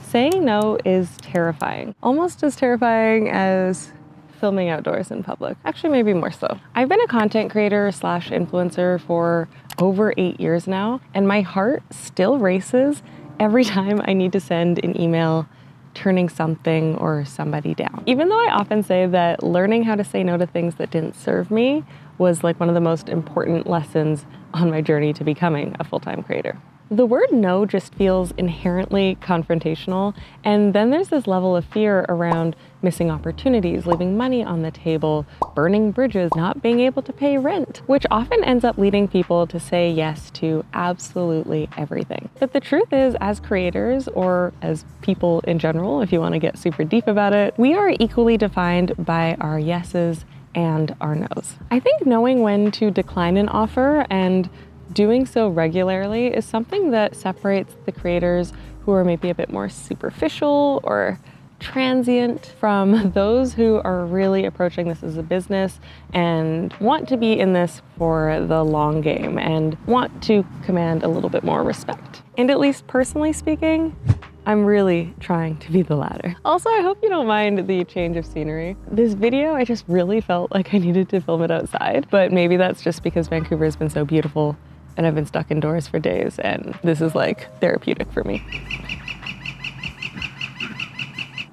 saying no is terrifying. Almost as terrifying as filming outdoors in public. Actually, maybe more so. I've been a content creator slash influencer for over 8 years now, and my heart still races every time I need to send an email turning something or somebody down. Even though I often say that learning how to say no to things that didn't serve me was like one of the most important lessons on my journey to becoming a full-time creator. The word no just feels inherently confrontational, and then there's this level of fear around missing opportunities, leaving money on the table, burning bridges, not being able to pay rent, which often ends up leading people to say yes to absolutely everything. But the truth is, as creators, or as people in general, if you want to get super deep about it, we are equally defined by our yeses and our nos. I think knowing when to decline an offer and doing so regularly is something that separates the creators who are maybe a bit more superficial or transient from those who are really approaching this as a business and want to be in this for the long game and want to command a little bit more respect. And at least personally speaking, I'm really trying to be the latter. Also, I hope you don't mind the change of scenery. This video, I just really felt like I needed to film it outside, but maybe that's just because Vancouver has been so beautiful and I've been stuck indoors for days, and this is like therapeutic for me.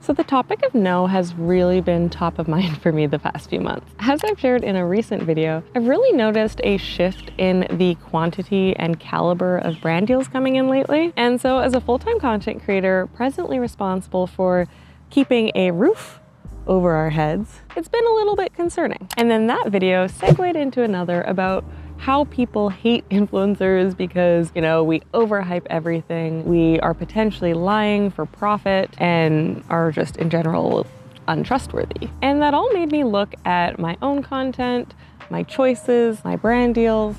So the topic of no has really been top of mind for me the past few months. As I've shared in a recent video, I've really noticed a shift in the quantity and caliber of brand deals coming in lately. And so as a full-time content creator, presently responsible for keeping a roof over our heads, it's been a little bit concerning. And then that video segued into another about how people hate influencers because, you know, we overhype everything, we are potentially lying for profit, and are just in general untrustworthy. And that all made me look at my own content, my choices, my brand deals,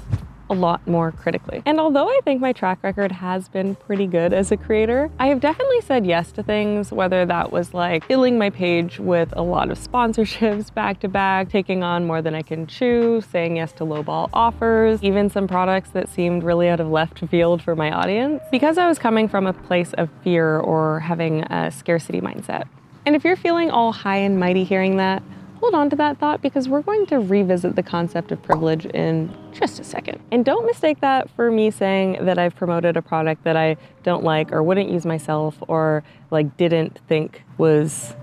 a lot more critically. And although I think my track record has been pretty good as a creator, I have definitely said yes to things, whether that was like filling my page with a lot of sponsorships back to back, taking on more than I can chew, saying yes to lowball offers, even some products that seemed really out of left field for my audience, because I was coming from a place of fear or having a scarcity mindset. And if you're feeling all high and mighty hearing that, hold on to that thought, because we're going to revisit the concept of privilege in just a second. And don't mistake that for me saying that I've promoted a product that I don't like or wouldn't use myself or like didn't think was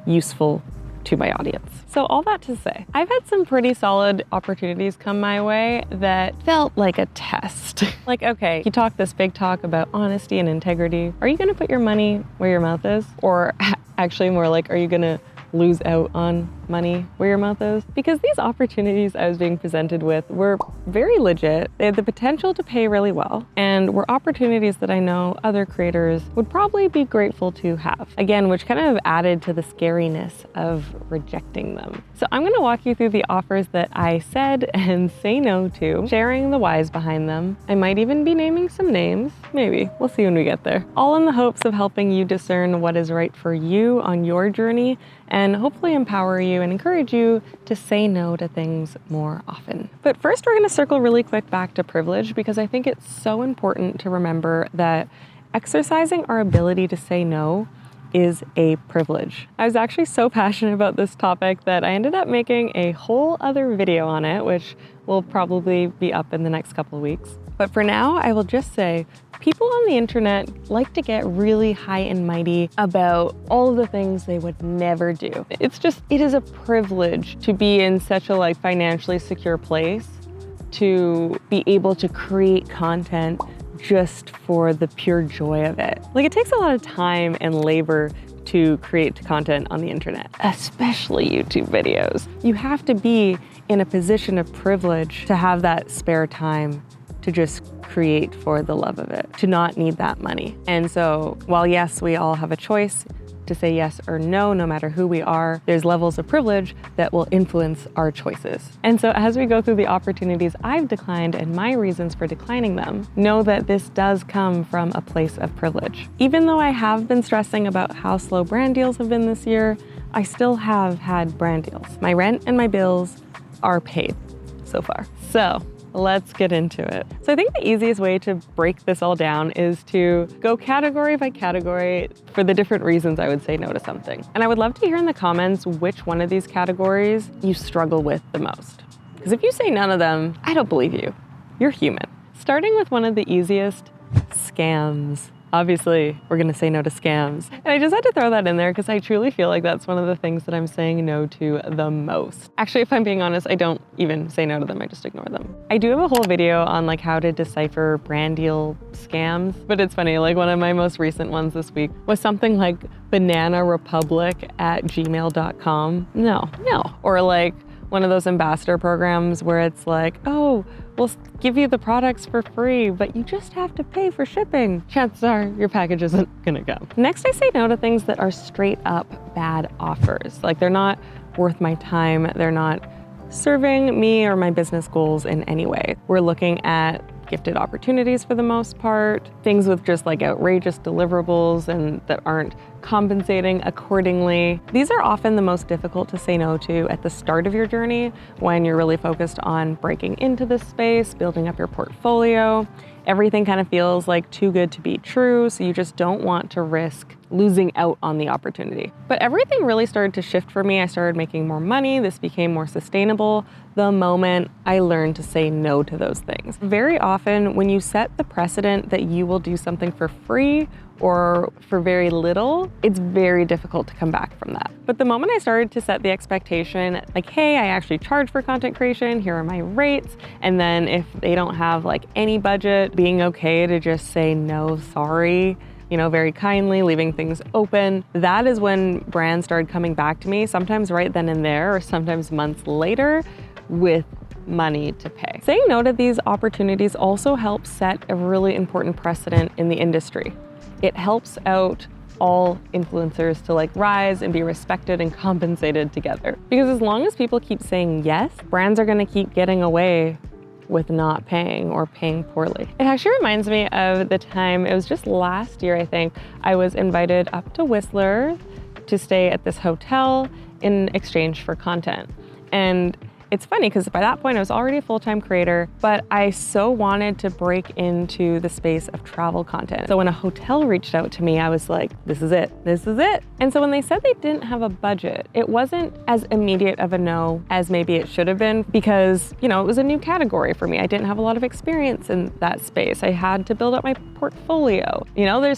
useful to my audience. So all that to say, I've had some pretty solid opportunities come my way that felt like a test. Like, okay, you talk this big talk about honesty and integrity. Are you gonna put your money where your mouth is? Or actually more like, are you gonna lose out on money where your mouth is? Because these opportunities I was being presented with were very legit. They had the potential to pay really well and were opportunities that I know other creators would probably be grateful to have. Again, which kind of added to the scariness of rejecting them. So I'm gonna walk you through the offers that I said and say no to, sharing the whys behind them. I might even be naming some names, maybe. We'll see when we get there. All in the hopes of helping you discern what is right for you on your journey and hopefully empower you and encourage you to say no to things more often. But first, we're gonna circle really quick back to privilege, because I think it's so important to remember that exercising our ability to say no is a privilege. I was actually so passionate about this topic that I ended up making a whole other video on it, which will probably be up in the next couple of weeks. But for now, I will just say, people on the internet like to get really high and mighty about all of the things they would never do. It is a privilege to be in such a like financially secure place, to be able to create content just for the pure joy of it. Like, it takes a lot of time and labor to create content on the internet, especially YouTube videos. You have to be in a position of privilege to have that spare time to just create for the love of it, to not need that money. And so while yes, we all have a choice to say yes or no, no matter who we are, there's levels of privilege that will influence our choices. And so as we go through the opportunities I've declined and my reasons for declining them, know that this does come from a place of privilege. Even though I have been stressing about how slow brand deals have been this year, I still have had brand deals. My rent and my bills are paid so far. So let's get into it. So I think the easiest way to break this all down is to go category by category for the different reasons I would say no to something. And I would love to hear in the comments which one of these categories you struggle with the most. Because if you say none of them, I don't believe you. You're human. Starting with one of the easiest, scams. Obviously, we're gonna say no to scams. And I just had to throw that in there because I truly feel like that's one of the things that I'm saying no to the most. Actually, if I'm being honest, I don't even say no to them, I just ignore them. I do have a whole video on like how to decipher brand deal scams, but it's funny, like one of my most recent ones this week was something like bananarepublic@gmail.com. No. Or like one of those ambassador programs where it's like, oh, we'll give you the products for free, but you just have to pay for shipping. Chances are your package isn't gonna go. Next, I say no to things that are straight up bad offers. Like they're not worth my time. They're not serving me or my business goals in any way. We're looking at gifted opportunities for the most part, things with just like outrageous deliverables and that aren't compensating accordingly. These are often the most difficult to say no to at the start of your journey when you're really focused on breaking into this space, building up your portfolio. Everything kind of feels like too good to be true, so you just don't want to risk losing out on the opportunity. But everything really started to shift for me. I started making more money. This became more sustainable the moment I learned to say no to those things. Very often, when you set the precedent that you will do something for free or for very little, it's very difficult to come back from that. But the moment I started to set the expectation, like, hey, I actually charge for content creation, here are my rates, and then if they don't have like any budget, being okay to just say no, sorry, you know, very kindly, leaving things open. That is when brands started coming back to me, sometimes right then and there, or sometimes months later, with money to pay. Saying no to these opportunities also helps set a really important precedent in the industry. It helps out all influencers to like rise and be respected and compensated together. Because as long as people keep saying yes, brands are gonna keep getting away with not paying or paying poorly. It actually reminds me of the time, it was just last year, I think, I was invited up to Whistler to stay at this hotel in exchange for content. And it's funny because by that point I was already a full-time creator, but I so wanted to break into the space of travel content. So when a hotel reached out to me, I was like, this is it, this is it. And so when they said they didn't have a budget, it wasn't as immediate of a no as maybe it should have been because, you know, it was a new category for me. I didn't have a lot of experience in that space. I had to build up my portfolio. You know, there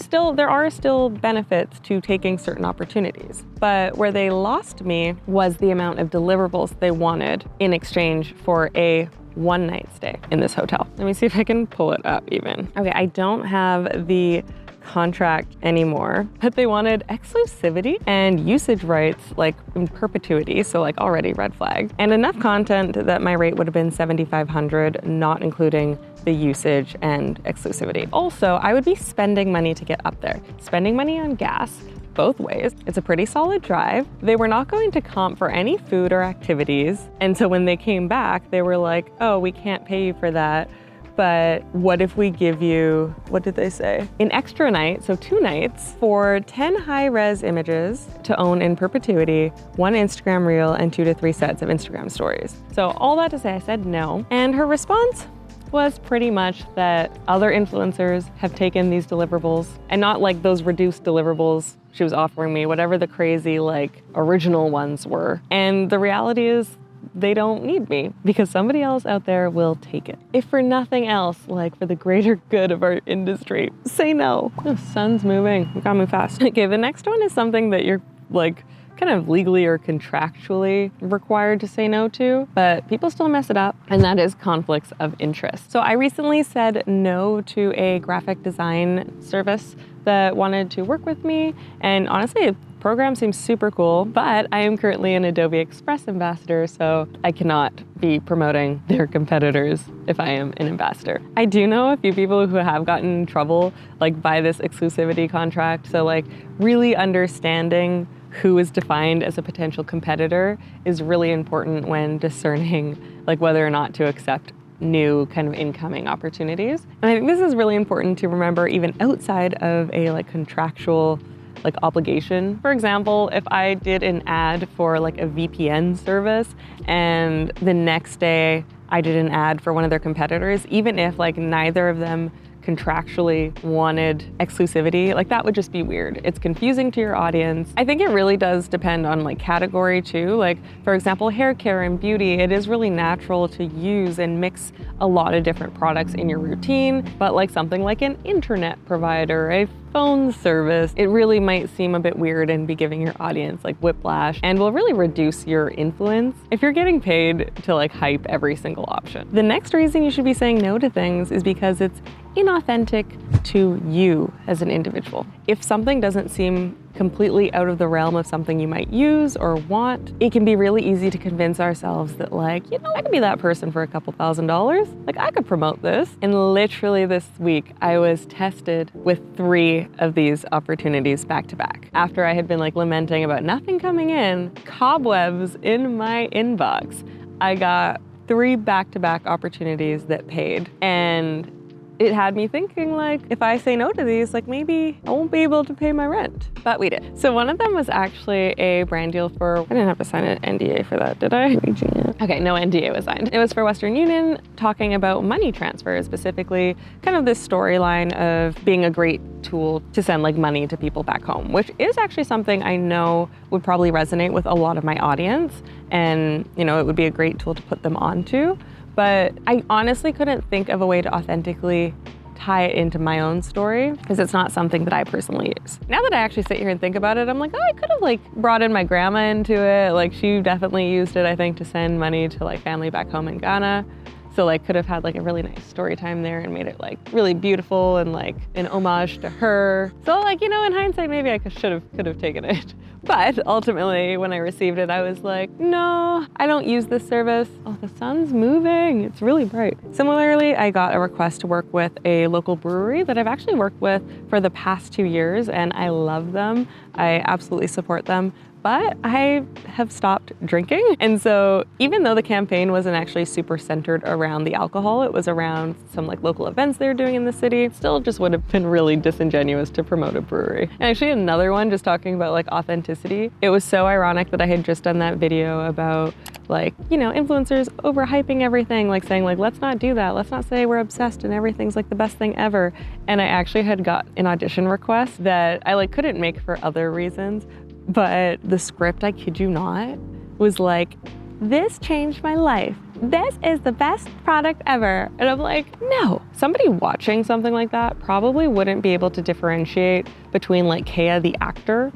are still benefits to taking certain opportunities. But where they lost me was the amount of deliverables they wanted in exchange for a one-night stay in this hotel. Let me see if I can pull it up even. Okay, I don't have the contract anymore, but they wanted exclusivity and usage rights like in perpetuity, so like already red flag, and enough content that my rate would have been $7,500, not including the usage and exclusivity. Also, I would be spending money to get up there, spending money on gas, both ways. It's a pretty solid drive. They were not going to comp for any food or activities. And so when they came back, they were like, oh, we can't pay you for that. But what if we give you, what did they say? An extra night, so 2 nights, for 10 high-res images to own in perpetuity, 1 Instagram reel, and 2 to 3 sets of Instagram stories. So all that to say, I said no. And her response was pretty much that other influencers have taken these deliverables, and not like those reduced deliverables she was offering me, whatever the crazy like original ones were. And the reality is they don't need me because somebody else out there will take it. If for nothing else, like for the greater good of our industry, say no. The sun's moving, we gotta move fast. Okay, the next one is something that you're like kind of legally or contractually required to say no to, but people still mess it up, and that is conflicts of interest. So I recently said no to a graphic design service that wanted to work with me, and honestly, the program seems super cool, but I am currently an Adobe Express ambassador, so I cannot be promoting their competitors if I am an ambassador. I do know a few people who have gotten in trouble like by this exclusivity contract, so like really understanding who is defined as a potential competitor is really important when discerning like whether or not to accept new kind of incoming opportunities. And I think this is really important to remember even outside of a like contractual like obligation. For example, if I did an ad for like a VPN service and the next day I did an ad for one of their competitors, even if like neither of them contractually wanted exclusivity, like that would just be weird. It's confusing to your audience. I think it really does depend on like category too. Like for example, hair care and beauty, it is really natural to use and mix a lot of different products in your routine, but like something like an internet provider, a phone service, it really might seem a bit weird and be giving your audience like whiplash and will really reduce your influence if you're getting paid to like hype every single option. The next reason you should be saying no to things is because it's inauthentic to you as an individual. If something doesn't seem completely out of the realm of something you might use or want, it can be really easy to convince ourselves that like, you know, I could be that person for a couple $1,000s. Like I could promote this. And literally this week, I was tested with 3 of these opportunities back to back. After I had been like lamenting about nothing coming in, cobwebs in my inbox, I got 3 back-to-back opportunities that paid. And it had me thinking like, if I say no to these, like maybe I won't be able to pay my rent. But we did. So one of them was actually a brand deal for, I didn't have to sign an NDA for that, did I? Okay, no NDA was signed. It was for Western Union, talking about money transfers, specifically kind of this storyline of being a great tool to send like money to people back home, which is actually something I know would probably resonate with a lot of my audience. And you know, it would be a great tool to put them onto. But I honestly couldn't think of a way to authentically tie it into my own story because it's not something that I personally use. Now that I actually sit here and think about it, I'm like, oh, I could have like brought in my grandma into it. Like she definitely used it, I think, to send money to like family back home in Ghana. So like could have had like a really nice story time there and made it like really beautiful and like an homage to her. So like, you know, in hindsight, maybe I could have taken it. But ultimately, when I received it, I was like, no, I don't use this service. Oh, the sun's moving. It's really bright. Similarly, I got a request to work with a local brewery that I've actually worked with for the past 2 years, and I love them. I absolutely support them. But I have stopped drinking. And so even though the campaign wasn't actually super centered around the alcohol, it was around some like local events they're doing in the city, it still just would have been really disingenuous to promote a brewery. And actually another one, just talking about like authenticity, it was so ironic that I had just done that video about like, you know, influencers overhyping everything, like saying like, let's not do that. Let's not say we're obsessed and everything's like the best thing ever. And I actually had got an audition request that I like couldn't make for other reasons. But the script, I kid you not, was like, this changed my life. This is the best product ever. And I'm like, no. Somebody watching something like that probably wouldn't be able to differentiate between like Kea the actor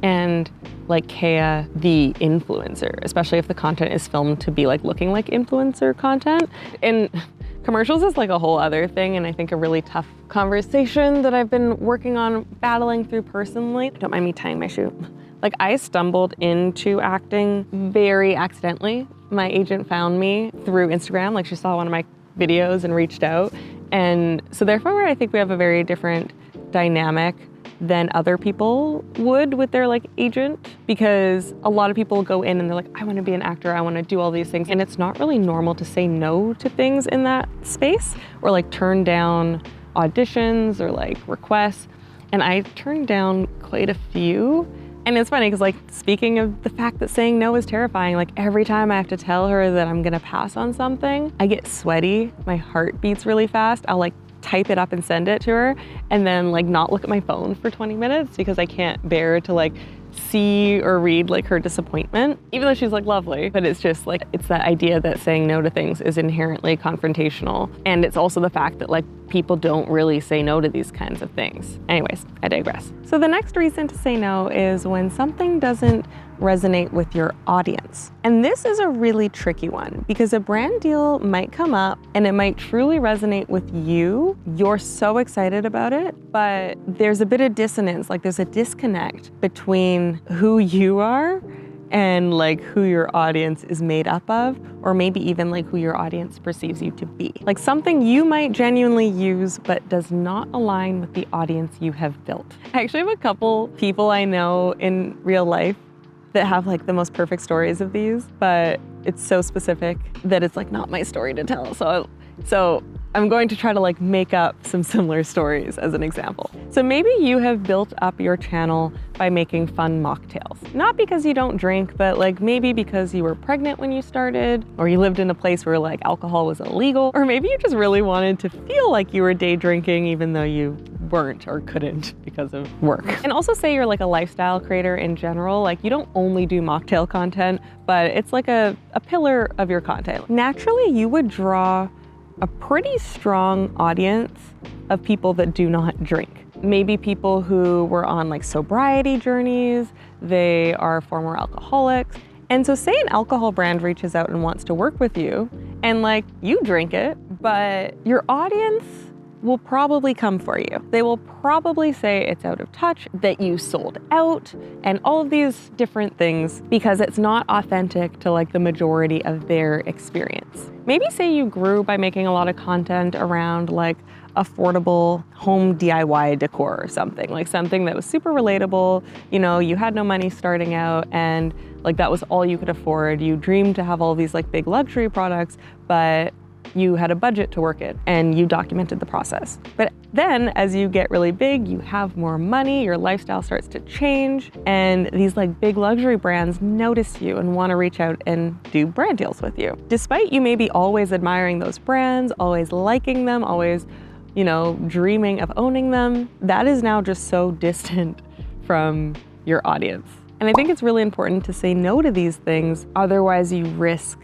and like Kea the influencer, especially if the content is filmed to be like looking like influencer content. And commercials is like a whole other thing, and I think a really tough conversation that I've been working on battling through personally. Don't mind me tying my shoe. Like I stumbled into acting very accidentally. My agent found me through Instagram, like she saw one of my videos and reached out. And so therefore I think we have a very different dynamic than other people would with their like agent, because a lot of people go in and they're like, I want to be an actor, I want to do all these things. And it's not really normal to say no to things in that space or like turn down auditions or like requests. And I turned down quite a few. And it's funny because like speaking of the fact that saying no is terrifying, like every time I have to tell her that I'm gonna pass on something, I get sweaty, my heart beats really fast. I'll like type it up and send it to her and then like not look at my phone for 20 minutes because I can't bear to like see or read like her disappointment, even though she's like lovely. But it's just like, it's that idea that saying no to things is inherently confrontational. And it's also the fact that like people don't really say no to these kinds of things. Anyways, I digress. So the next reason to say no is when something doesn't resonate with your audience. And this is a really tricky one because a brand deal might come up and it might truly resonate with you. You're so excited about it, but there's a bit of dissonance, like there's a disconnect between who you are and like who your audience is made up of, or maybe even like who your audience perceives you to be. Like something you might genuinely use, but does not align with the audience you have built. I actually have a couple people I know in real life that have like the most perfect stories of these, but it's so specific that it's like not my story to tell. So I'm going to try to like make up some similar stories as an example. So maybe you have built up your channel by making fun mocktails. Not because you don't drink, but like maybe because you were pregnant when you started, or you lived in a place where like alcohol was illegal, or maybe you just really wanted to feel like you were day drinking even though you weren't or couldn't because of work. And also say you're like a lifestyle creator in general, like you don't only do mocktail content, but it's like a pillar of your content. Naturally, you would draw a pretty strong audience of people that do not drink. Maybe people who were on like sobriety journeys, they are former alcoholics. And so say an alcohol brand reaches out and wants to work with you and like you drink it, but your audience will probably come for you. They will probably say it's out of touch, that you sold out, and all of these different things because it's not authentic to like the majority of their experience. Maybe say you grew by making a lot of content around like affordable home DIY decor or something, like something that was super relatable. You know, you had no money starting out and like that was all you could afford. You dreamed to have all these like big luxury products, but you had a budget to work it and you documented the process. But then as you get really big, you have more money, your lifestyle starts to change, and these like big luxury brands notice you and want to reach out and do brand deals with you. Despite you maybe always admiring those brands, always liking them, always, you know, dreaming of owning them, that is now just so distant from your audience. And I think it's really important to say no to these things, otherwise you risk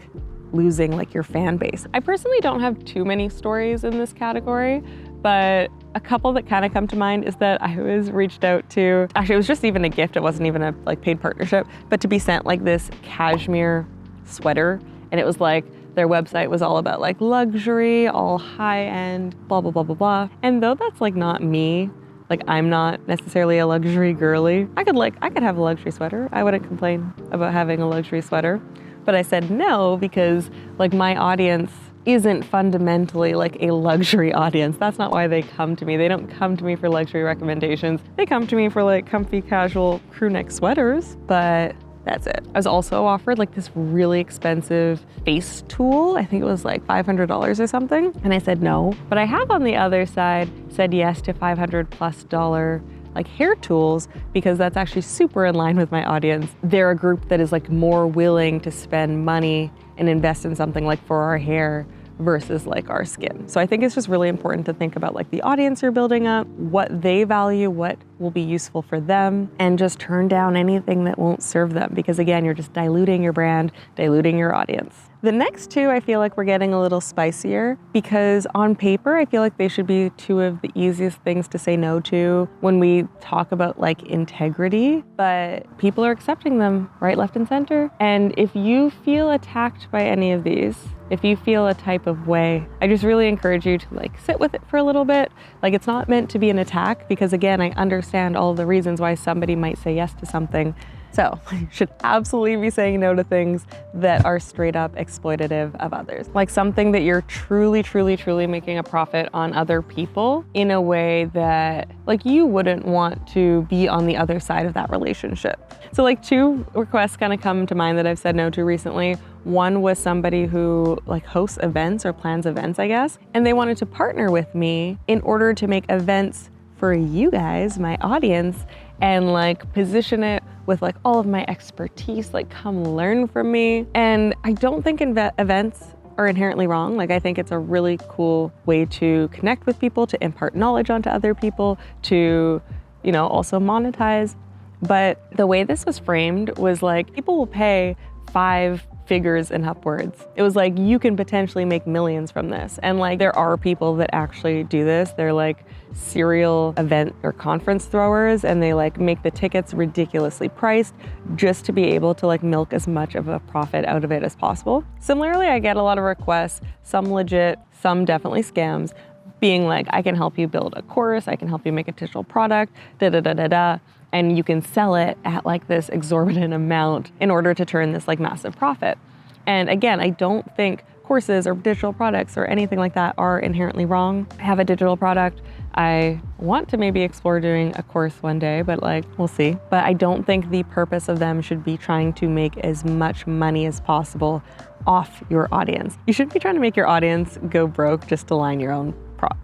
losing like your fan base. I personally don't have too many stories in this category, but a couple that kind of come to mind is that I was reached out to, actually it was just even a gift, it wasn't even a like paid partnership, but to be sent like this cashmere sweater, and it was like their website was all about like luxury, all high end, blah, blah, blah, blah, blah. And though that's like not me, like I'm not necessarily a luxury girly, I could have a luxury sweater. I wouldn't complain about having a luxury sweater. But I said no because like my audience isn't fundamentally like a luxury audience. That's not why they come to me. They don't come to me for luxury recommendations. They come to me for like comfy, casual crew neck sweaters, but that's it. I was also offered like this really expensive face tool. I think it was like $500 or something. And I said no. But I have on the other side said yes to $500+ like hair tools because that's actually super in line with my audience. They're a group that is like more willing to spend money and invest in something like for our hair versus like our skin. So I think it's just really important to think about like the audience you're building up, what they value, what will be useful for them, and just turn down anything that won't serve them because again, you're just diluting your brand, diluting your audience. The next two, I feel like we're getting a little spicier because on paper, I feel like they should be two of the easiest things to say no to when we talk about like integrity, but people are accepting them right, left, and center. And if you feel attacked by any of these, if you feel a type of way, I just really encourage you to like sit with it for a little bit. Like it's not meant to be an attack because again, I understand all the reasons why somebody might say yes to something. So you should absolutely be saying no to things that are straight up exploitative of others. Like something that you're truly, truly, truly making a profit on other people in a way that like you wouldn't want to be on the other side of that relationship. So like two requests kind of come to mind that I've said no to recently. One was somebody who like hosts events or plans events, I guess, and they wanted to partner with me in order to make events for you guys, my audience, and like position it with like all of my expertise, like come learn from me. And I don't think events are inherently wrong. Like I think it's a really cool way to connect with people, to impart knowledge onto other people, to, you know, also monetize. But the way this was framed was like people will pay 5 figures and upwards. It was like, you can potentially make millions from this. And like, there are people that actually do this. They're like serial event or conference throwers, and they like make the tickets ridiculously priced just to be able to like milk as much of a profit out of it as possible. Similarly, I get a lot of requests, some legit, some definitely scams, being like, I can help you build a course, I can help you make a digital product, and you can sell it at like this exorbitant amount in order to turn this like massive profit. And again, I don't think courses or digital products or anything like that are inherently wrong. I have a digital product. I want to maybe explore doing a course one day, but like, we'll see. But I don't think the purpose of them should be trying to make as much money as possible off your audience. You shouldn't be trying to make your audience go broke just to line your own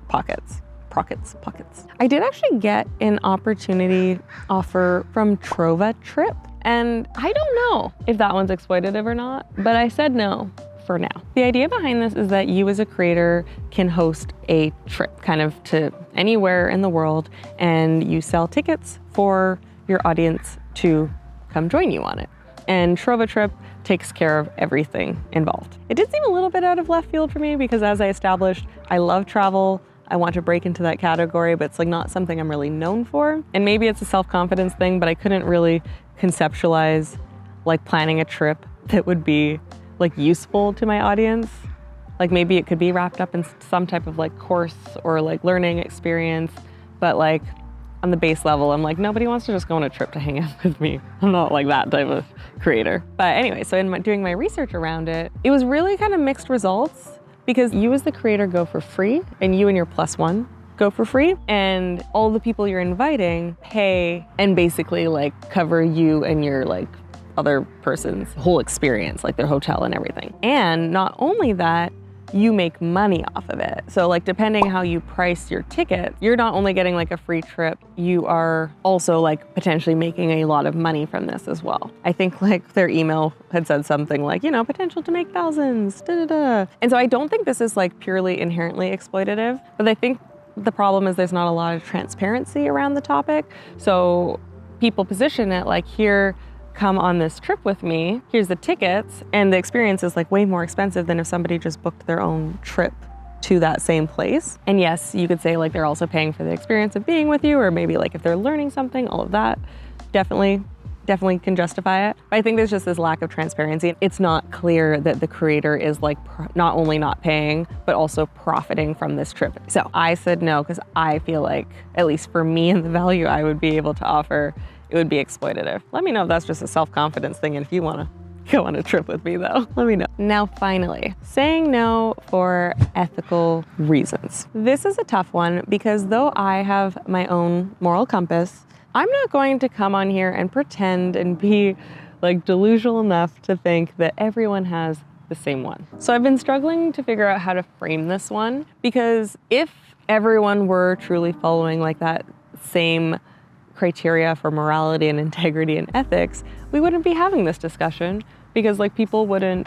pockets. pockets. I did actually get an opportunity offer from Trova Trip, and I don't know if that one's exploitative or not, but I said no for now. The idea behind this is that you as a creator can host a trip kind of to anywhere in the world, and you sell tickets for your audience to come join you on it. And Trova Trip takes care of everything involved. It did seem a little bit out of left field for me because, as I established, I love travel. I want to break into that category, but it's like not something I'm really known for. And maybe it's a self-confidence thing, but I couldn't really conceptualize like planning a trip that would be like useful to my audience. Like maybe it could be wrapped up in some type of like course or like learning experience, but like on the base level, I'm like, nobody wants to just go on a trip to hang out with me. I'm not like that type of creator. But anyway, so in doing my research around it, it was really kind of mixed results because you as the creator go for free and you and your +1 go for free. And all the people you're inviting pay and basically like cover you and your like other person's whole experience, like their hotel and everything. And not only that, you make money off of it. So like depending how you price your ticket, you're not only getting like a free trip, you are also like potentially making a lot of money from this as well. I think like their email had said something like, you know, potential to make thousands, da-da-da. And so I don't think this is like purely inherently exploitative, but I think the problem is there's not a lot of transparency around the topic. So people position it like, here, come on this trip with me, here's the tickets, and the experience is like way more expensive than if somebody just booked their own trip to that same place. And yes, you could say like they're also paying for the experience of being with you, or maybe like if they're learning something, all of that definitely can justify it. But I think there's just this lack of transparency. It's not clear that the creator is like not only not paying, but also profiting from this trip. So I said no, because I feel like, at least for me and the value I would be able to offer, it would be exploitative. Let me know if that's just a self-confidence thing, and if you want to go on a trip with me though, let me know. Now finally, saying no for ethical reasons. This is a tough one because though I have my own moral compass, I'm not going to come on here and pretend and be like delusional enough to think that everyone has the same one. So I've been struggling to figure out how to frame this one, because if everyone were truly following like that same criteria for morality and integrity and ethics, we wouldn't be having this discussion, because like people wouldn't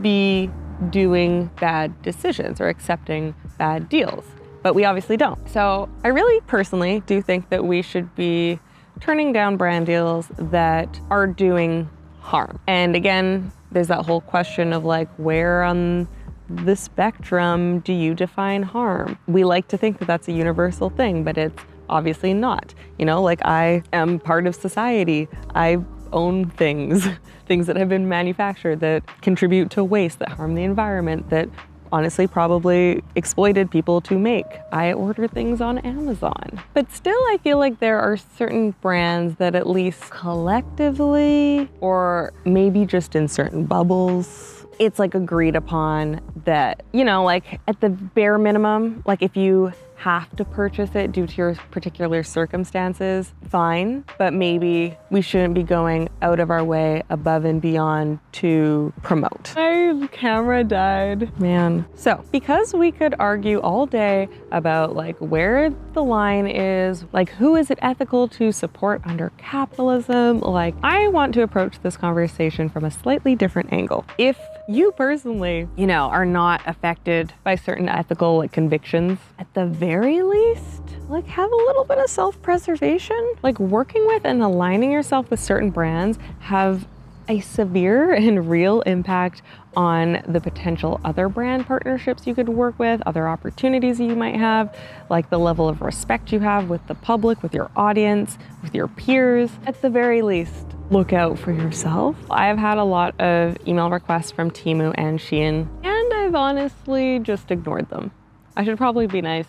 be doing bad decisions or accepting bad deals. But we obviously don't. So I really personally do think that we should be turning down brand deals that are doing harm. And again, there's that whole question of like, where on the spectrum do you define harm? We like to think that that's a universal thing, but it's obviously not. You know, like I am part of society. I own things that have been manufactured that contribute to waste, that harm the environment, that honestly probably exploited people to make. I order things on Amazon. But still, I feel like there are certain brands that at least collectively, or maybe just in certain bubbles, it's like agreed upon that, you know, like at the bare minimum, like if you have to purchase it due to your particular circumstances, fine, but maybe we shouldn't be going out of our way above and beyond to promote. My camera died, man. So because we could argue all day about like where the line is, like who is it ethical to support under capitalism, like I want to approach this conversation from a slightly different angle. If you personally, you know, are not affected by certain ethical like convictions, at the very least, like have a little bit of self-preservation. Like working with and aligning yourself with certain brands have a severe and real impact on the potential other brand partnerships you could work with, other opportunities you might have, like the level of respect you have with the public, with your audience, with your peers. At the very least, look out for yourself. I've had a lot of email requests from Temu and Shein, and I've honestly just ignored them. I should probably be nice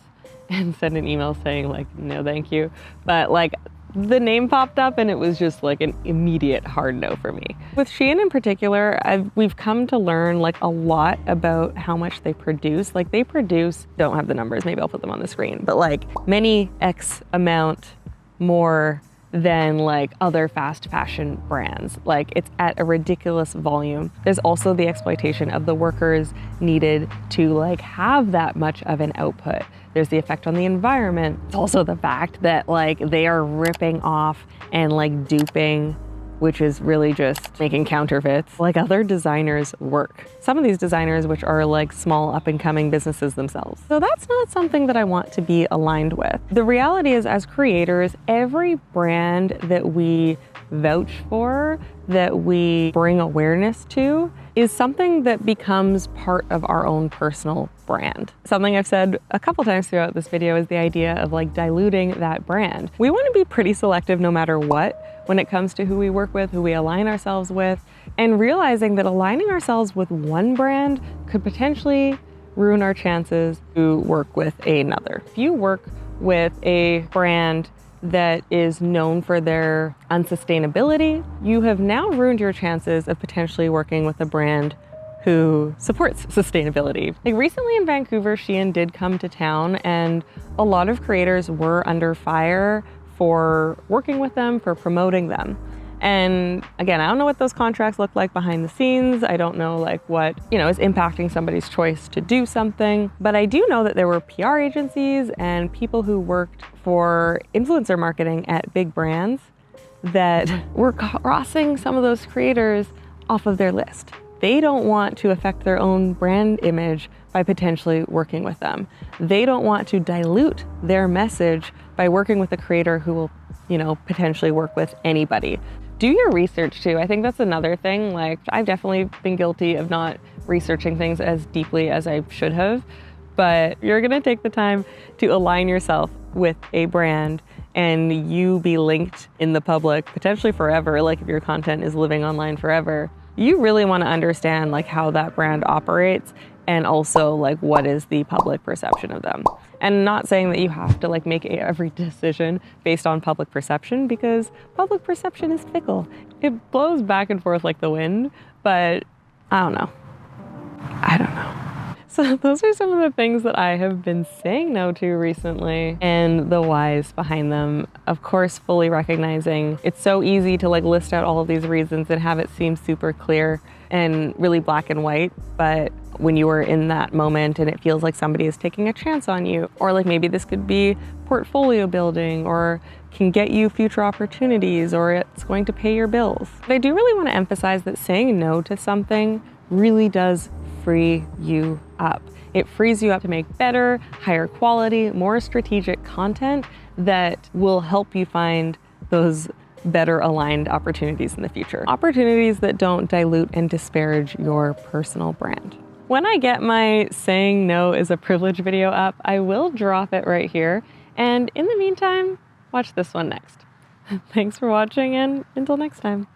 and send an email saying like, no, thank you. But like the name popped up and it was just like an immediate hard no for me. With Shein in particular, we've come to learn like a lot about how much they produce. Like they produce, don't have the numbers, maybe I'll put them on the screen, but like many X amount more than like other fast fashion brands. Like it's at a ridiculous volume. There's also the exploitation of the workers needed to like have that much of an output. There's the effect on the environment. It's also the fact that like they are ripping off and like duping, which is really just making counterfeits like other designers' work. Some of these designers, which are like small up and coming businesses themselves. So that's not something that I want to be aligned with. The reality is, as creators, every brand that we vouch for, that we bring awareness to, is something that becomes part of our own personal brand. Something I've said a couple times throughout this video is the idea of like diluting that brand. We want to be pretty selective no matter what when it comes to who we work with, who we align ourselves with, and realizing that aligning ourselves with one brand could potentially ruin our chances to work with another. If you work with a brand that is known for their unsustainability, you have now ruined your chances of potentially working with a brand who supports sustainability. Like recently in Vancouver, Shein did come to town and a lot of creators were under fire for working with them, for promoting them. And again, I don't know what those contracts look like behind the scenes. I don't know like what, is impacting somebody's choice to do something. But I do know that there were PR agencies and people who worked for influencer marketing at big brands that were crossing some of those creators off of their list. They don't want to affect their own brand image by potentially working with them. They don't want to dilute their message by working with a creator who will, potentially work with anybody. Do your research too. I think that's another thing. Like I've definitely been guilty of not researching things as deeply as I should have, but you're gonna take the time to align yourself with a brand and you be linked in the public potentially forever. Like if your content is living online forever, you really want to understand like how that brand operates and also like what is the public perception of them. And not saying that you have to like make every decision based on public perception, because public perception is fickle. It blows back and forth like the wind, but I don't know. So those are some of the things that I have been saying no to recently and the whys behind them. Of course, fully recognizing it's so easy to like list out all of these reasons and have it seem super clear and really black and white. But when you are in that moment and it feels like somebody is taking a chance on you, or like maybe this could be portfolio building or can get you future opportunities, or it's going to pay your bills. But I do really want to emphasize that saying no to something really does free you up. It frees you up to make better, higher quality, more strategic content that will help you find those better aligned opportunities in the future. Opportunities that don't dilute and disparage your personal brand. When I get my saying no is a privilege video up, I will drop it right here. And in the meantime, watch this one next. Thanks for watching and until next time.